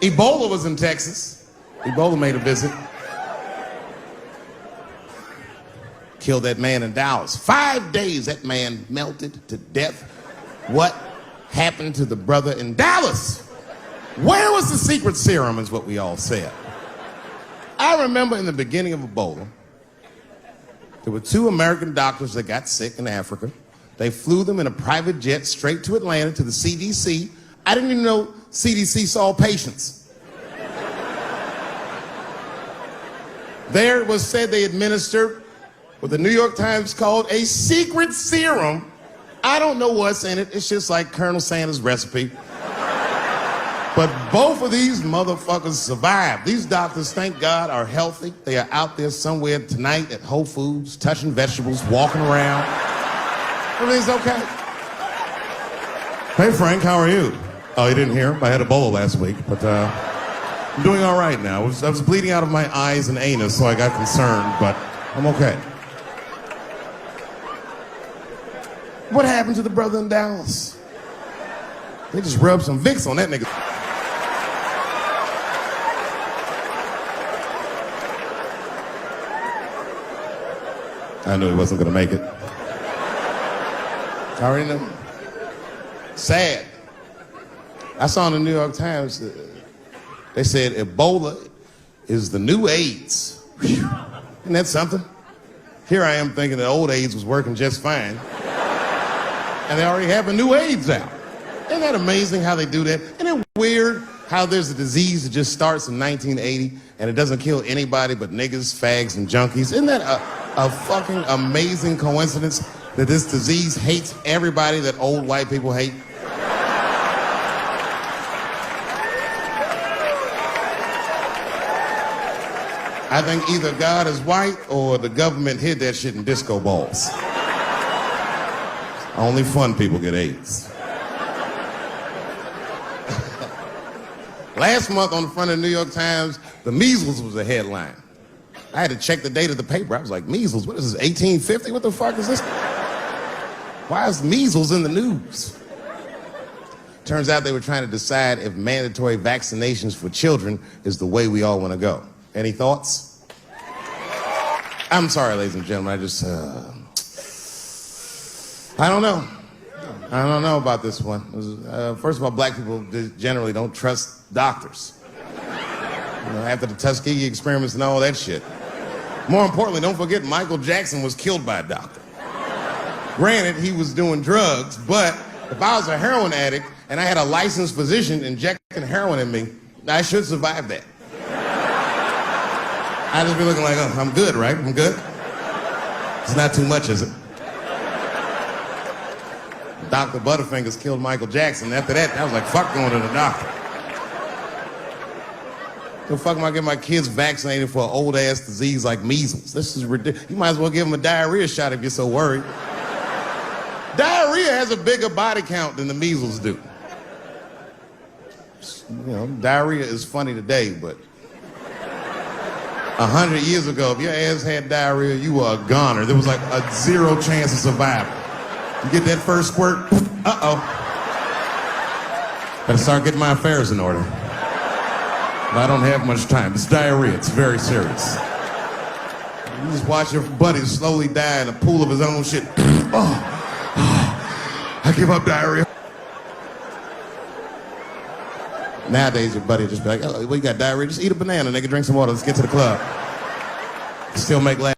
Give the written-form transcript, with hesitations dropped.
Ebola was in Texas. Ebola made a visit. Killed that man in Dallas. 5 days that man melted to death. What happened to the brother in Dallas? Where was the secret serum is what we all said. I remember in the beginning of Ebola, there were 2 American doctors that got sick in Africa. They flew them in a private jet straight to Atlanta to the CDC. I didn't even know CDC saw patients. There it was said they administered what the New York Times called a secret serum. I don't know what's in it. It's just like Colonel Sanders' recipe. But both of these motherfuckers survived. These doctors, thank God, are healthy. They are out there somewhere tonight at Whole Foods, touching vegetables, walking around. Everything's okay. Hey, Frank, how are you? Oh, you didn't hear? I had Ebola last week, but I'm doing all right now. I was bleeding out of my eyes and anus, so I got concerned, but I'm okay. What happened to the brother in Dallas? They just rubbed some Vicks on that nigga. I knew he wasn't gonna make it. I already knew. Sad. I saw in the New York Times, they said Ebola is the new AIDS. Whew. Isn't that something? Here I am thinking that old AIDS was working just fine. And they already have a new AIDS out. Isn't that amazing how they do that? Isn't it weird how there's a disease that just starts in 1980 and it doesn't kill anybody but niggas, fags, and junkies? Isn't that a fucking amazing coincidence that this disease hates everybody that old white people hate? I think either God is white or the government hid that shit in disco balls. Only fun people get AIDS. Last month on the front of the New York Times, the measles was a headline. I had to check the date of the paper. I was like, measles? What is this, 1850? What the fuck is this? Why is measles in the news? Turns out they were trying to decide if mandatory vaccinations for children is the way we all want to go. Any thoughts? I'm sorry, ladies and gentlemen. I don't know. I don't know about this one. First of all, black people generally don't trust doctors. After the Tuskegee experiments and all that shit. More importantly, don't forget Michael Jackson was killed by a doctor. Granted, he was doing drugs, but if I was a heroin addict and I had a licensed physician injecting heroin in me, I should survive that. I'd just be looking like, oh, I'm good, right? I'm good. It's not too much, is it? Dr. Butterfingers killed Michael Jackson. After that, I was like, fuck going to the doctor. The fuck am I getting my kids vaccinated for an old-ass disease like measles? This is ridiculous. You might as well give them a diarrhea shot if you're so worried. Diarrhea has a bigger body count than the measles do. You know, diarrhea is funny today, but 100 years ago, if your ass had diarrhea, you were a goner. There was like a 0 chance of survival. You get that first squirt, uh-oh. Better start getting my affairs in order. But I don't have much time. It's diarrhea. It's very serious. You just watch your buddy slowly die in a pool of his own shit. I give up diarrhea. Nowadays, your buddy just be like, oh, well, you got diarrhea? Just eat a banana, nigga, drink some water. Let's get to the club. Still make laugh.